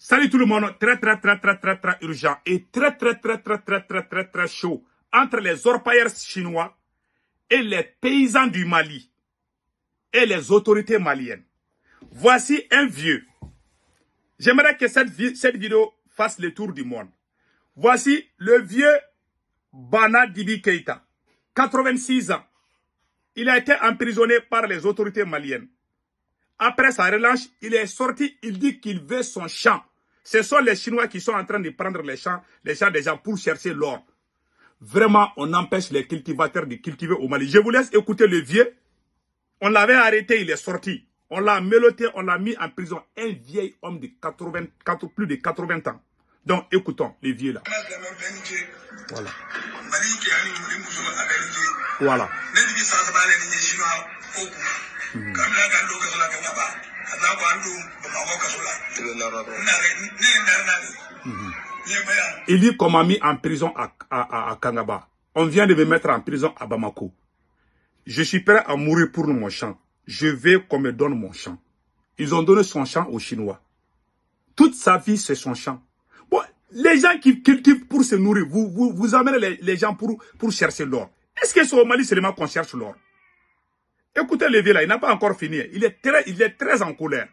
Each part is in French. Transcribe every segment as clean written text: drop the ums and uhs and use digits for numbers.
Salut tout le monde, très urgent et très chaud entre les orpailleurs chinois et les paysans du Mali et les autorités maliennes. Voici un vieux. J'aimerais que cette vidéo fasse le tour du monde. Voici le vieux Bana Dibi Keïta, 86 ans. Il a été emprisonné par les autorités maliennes. Après sa relâche, il est sorti, il dit qu'il veut son champ. Ce sont les Chinois qui sont en train de prendre les champs des gens pour chercher l'or. Vraiment, on empêche les cultivateurs de cultiver au Mali. Je vous laisse écouter le vieux. On l'avait arrêté, il est sorti. On l'a mélotté, on l'a mis en prison. Un vieil homme de plus de 80 ans. Donc, écoutons les vieux là. Voilà. Voilà. Il dit qu'on m'a mis en prison à Kangaba. On vient de me mettre en prison à Bamako. Je suis prêt à mourir pour mon champ. Je veux qu'on me donne mon champ. Ils ont donné son champ aux Chinois. Toute sa vie, c'est son champ. Bon, les gens qui cultivent pour se nourrir, vous amenez les gens pour chercher l'or. Est-ce que c'est au Mali seulement qu'on cherche l'or? Écoutez le vieux là, il n'a pas encore fini. Il est très en colère.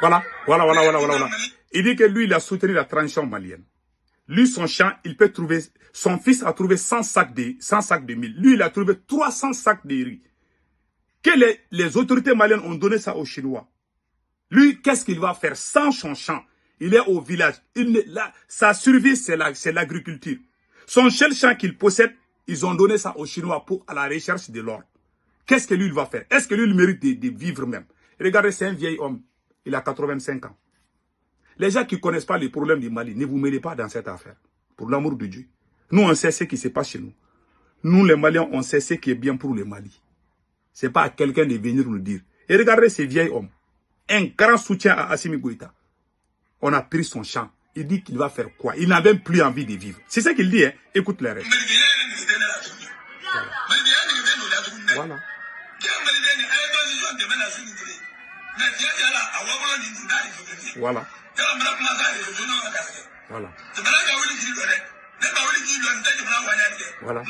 Voilà. Il dit que lui, il a soutenu la transition malienne. Lui, son champ, il peut trouver... Son fils a trouvé 100 sacs de mil. Lui, il a trouvé 300 sacs de riz. Que les autorités maliennes ont donné ça aux Chinois. Lui, qu'est-ce qu'il va faire sans son champ? Il est au village. Sa survie, c'est l'agriculture. Son seul champ qu'il possède, ils ont donné ça aux Chinois à la recherche de l'or. Qu'est-ce que lui, il va faire? Est-ce que lui, il mérite de vivre même? Regardez, c'est un vieil homme. Il a 85 ans. Les gens qui ne connaissent pas les problèmes du Mali, ne vous mêlez pas dans cette affaire. Pour l'amour de Dieu. Nous, on sait ce qui se passe chez nous. Nous, les Maliens, on sait ce qui est bien pour le Mali. Ce n'est pas à quelqu'un de venir nous le dire. Et regardez ces vieils hommes. Un grand soutien à Assimi Goïta. On a pris son champ. Il dit qu'il va faire quoi? Il n'a même plus envie de vivre. C'est ce qu'il dit, hein. Écoute les rêves. Voilà. Voilà. Voilà. Voilà.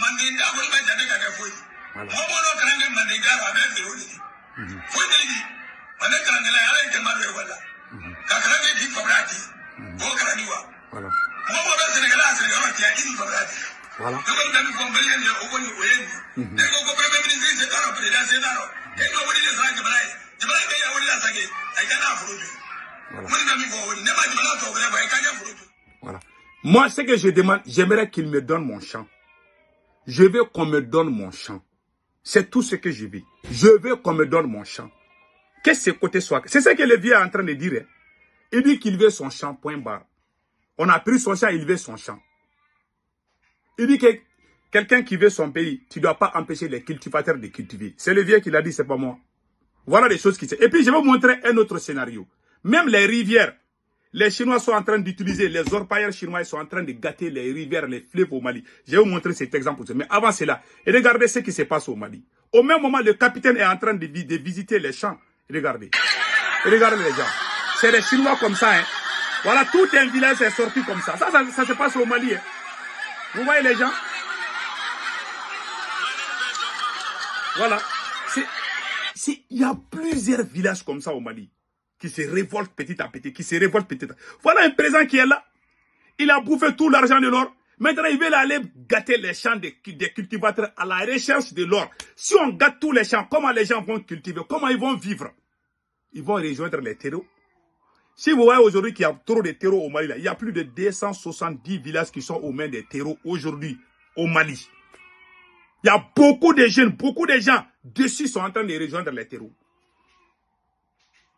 Voilà. Moi, ce que je demande, j'aimerais qu'il me donne mon champ. Je veux qu'on me donne mon champ. C'est tout ce que je veux. Je veux qu'on me donne mon champ. Que ce côté soit. C'est ce que le vieux est en train de dire. Hein. Il dit qu'il veut son champ, point barre. On a pris son champ, il veut son champ. Il dit que quelqu'un qui veut son pays, tu ne dois pas empêcher les cultivateurs de cultiver. C'est le vieux qui l'a dit, c'est pas moi. Voilà les choses qui se... Et puis, je vais vous montrer un autre scénario. Même les rivières, les Chinois sont en train d'utiliser, les orpailleurs chinois sont en train de gâter les rivières, les fleuves au Mali. Je vais vous montrer cet exemple. Mais avant cela, regardez ce qui se passe au Mali. Au même moment, le capitaine est en train de visiter les champs. Regardez. Regardez les gens. C'est les Chinois comme ça. Hein. Voilà, tout un village est sorti comme ça. Ça se passe au Mali. Hein. Vous voyez les gens? Voilà. Il y a plusieurs villages comme ça au Mali qui se révoltent petit à petit, Voilà un président qui est là. Il a bouffé tout l'argent de l'or. Maintenant, il veut aller gâter les champs des cultivateurs à la recherche de l'or. Si on gâte tous les champs, comment les gens vont cultiver? Comment ils vont vivre? Ils vont rejoindre les terreaux. Si vous voyez aujourd'hui qu'il y a trop de terreaux au Mali, là, il y a plus de 270 villages qui sont aux mains des terreaux aujourd'hui au Mali. Il y a beaucoup de jeunes, beaucoup de gens dessus sont en train de rejoindre les terreaux.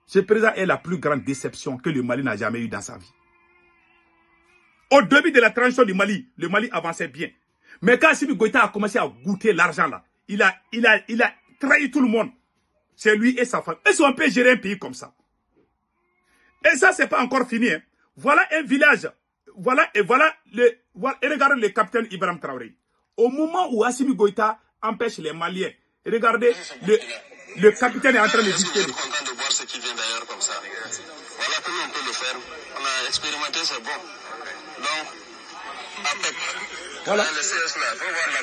Ce président est la plus grande déception que le Mali n'a jamais eue dans sa vie. Au début de la transition du Mali, le Mali avançait bien. Mais quand Assimi Goïta a commencé à goûter l'argent là, il a trahi tout le monde. C'est lui et sa femme. Est-ce qu'on peut gérer un pays comme ça? Et ça, c'est pas encore fini. Hein. Voilà un village. Et regardez le capitaine Ibrahim Traoré. Au moment où Assimi Goïta empêche les Maliens, regardez, le capitaine est en train de discuter. Je suis content de voir ce qui vient d'ailleurs comme ça. Voilà comment on peut le faire. On a expérimenté, c'est bon. Donc, APEC. Voilà.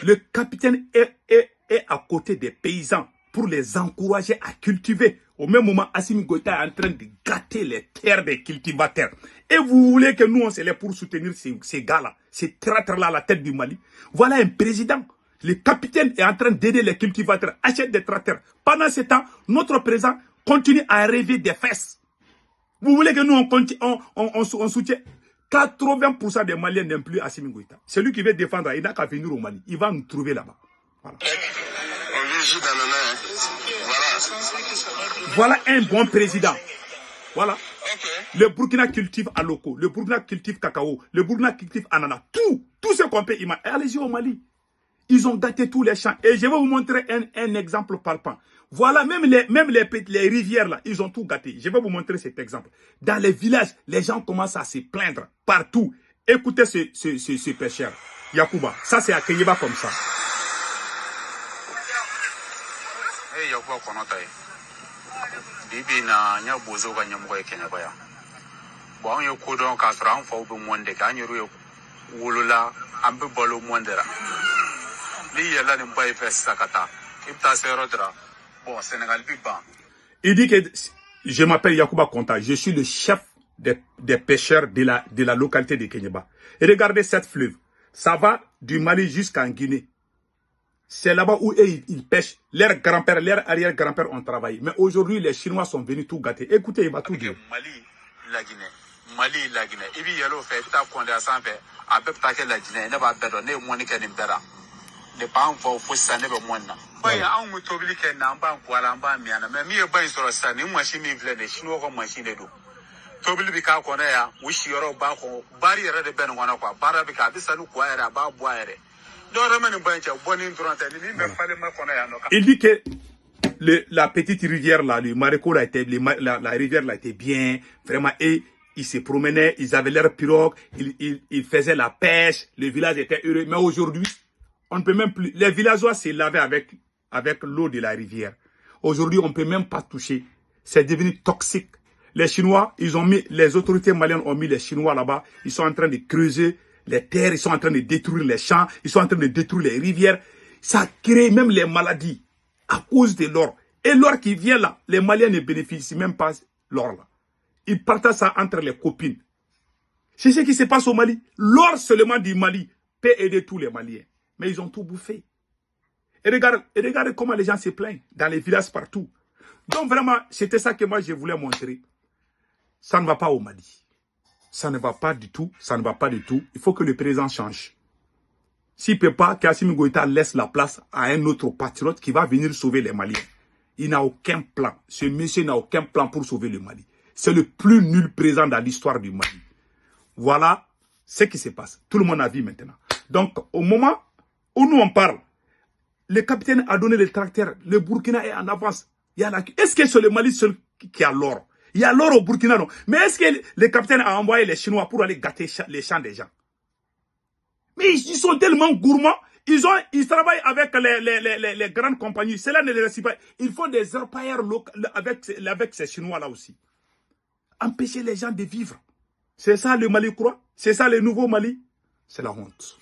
Le capitaine est à côté des paysans pour les encourager à cultiver. Au même moment, Assimi Goïta est en train de gâter les terres des cultivateurs. Et vous voulez que nous, on se lève pour soutenir ces gars-là, ces traîtres-là à la tête du Mali. Voilà un président. Le capitaine est en train d'aider les cultivateurs, achète des tracteurs. Pendant ce temps, notre président continue à rêver des fesses. Vous voulez que nous, on soutient 80% des Maliens n'aiment plus Assimi Goïta. Celui qui veut défendre, il n'a qu'à venir au Mali. Il va nous trouver là-bas. Voilà. Voilà un bon président. Voilà. Le Burkina cultive aloko, le Burkina cultive cacao, le Burkina cultive ananas. Tout ce qu'on peut imaginer. Allez-y au Mali. Ils ont gâté tous les champs. Et je vais vous montrer un exemple palpant. Voilà, même les rivières là, ils ont tout gâté. Je vais vous montrer cet exemple. Dans les villages, les gens commencent à se plaindre partout. Écoutez ce pêcheur, Yacouba. Ça, c'est à Kenyeba comme ça. Hey, Yacouba Konotai. Bibi na nya bozo ga nyamgo e Kenyeba ya. Bo an yo kodon ka sura an fa obi monde ka an yoro wolola an be bolo mondera. Il dit que je m'appelle Yacouba Konta, je suis le chef des pêcheurs de la localité de Kenyeba. Et regardez cette fleuve, ça va du Mali jusqu'en Guinée. C'est là-bas où ils pêchent. Leurs grands-pères, leurs arrière-grands-pères ont travaillé. Mais aujourd'hui, les Chinois sont venus tout gâter. Écoutez, il va tout dire. Mali, la Guinée. Il y a le fait, tu as condé à 100 fait, à peu près la Guinée, ne va pas donner au moins qu'elle n'importe. Ne pas en faire pour ça ne va moins. Oui, on me t'oblige qu'elle n'a pas quoi là-bas, mais il y a pas sur le stand, une machine de chinois comme machine de dos. T'oblige qu'à connaître, oui, si on va barrière de ben on a quoi, barabika, ça nous quoi, à bas boire. Il dit que la petite rivière là, le maréco là était, la rivière là était bien, vraiment, et ils se promenaient, ils avaient leur pirogue, ils faisaient la pêche, le village était heureux. Mais aujourd'hui, on ne peut même plus. Les villageois se lavaient avec l'eau de la rivière. Aujourd'hui, on ne peut même pas toucher. C'est devenu toxique. Les Chinois, les autorités maliennes ont mis les Chinois là-bas. Ils sont en train de creuser les terres, ils sont en train de détruire les champs, ils sont en train de détruire les rivières. Ça crée même les maladies à cause de l'or. Et l'or qui vient là, les Maliens ne bénéficient même pas de l'or là. Ils partagent ça entre les copines. C'est ce qui se passe au Mali. L'or seulement du Mali peut aider tous les Maliens. Mais ils ont tout bouffé. Et regardez comment les gens se plaignent dans les villages partout. Donc vraiment, c'était ça que moi je voulais montrer. Ça ne va pas au Mali. Ça ne va pas du tout. Ça ne va pas du tout. Il faut que le président change. S'il ne peut pas, qu'Assimi Goïta laisse la place à un autre patriote qui va venir sauver les Maliens. Il n'a aucun plan. Ce monsieur n'a aucun plan pour sauver le Mali. C'est le plus nul président dans l'histoire du Mali. Voilà ce qui se passe. Tout le monde a vu maintenant. Donc, au moment où nous on parle, le capitaine a donné le tracteur. Le Burkina est en avance. Est-ce que c'est le Mali seul qui a l'or? Il y a l'or au Burkina, non? Mais est-ce que le capitaine a envoyé les Chinois pour aller gâter les champs des gens? Mais ils sont tellement gourmands. Ils travaillent avec les grandes compagnies. Cela ne les réussit pas. Ils font des orpailleurs avec ces Chinois-là aussi. Empêcher les gens de vivre. C'est ça le Mali croit? C'est ça le nouveau Mali? C'est la honte.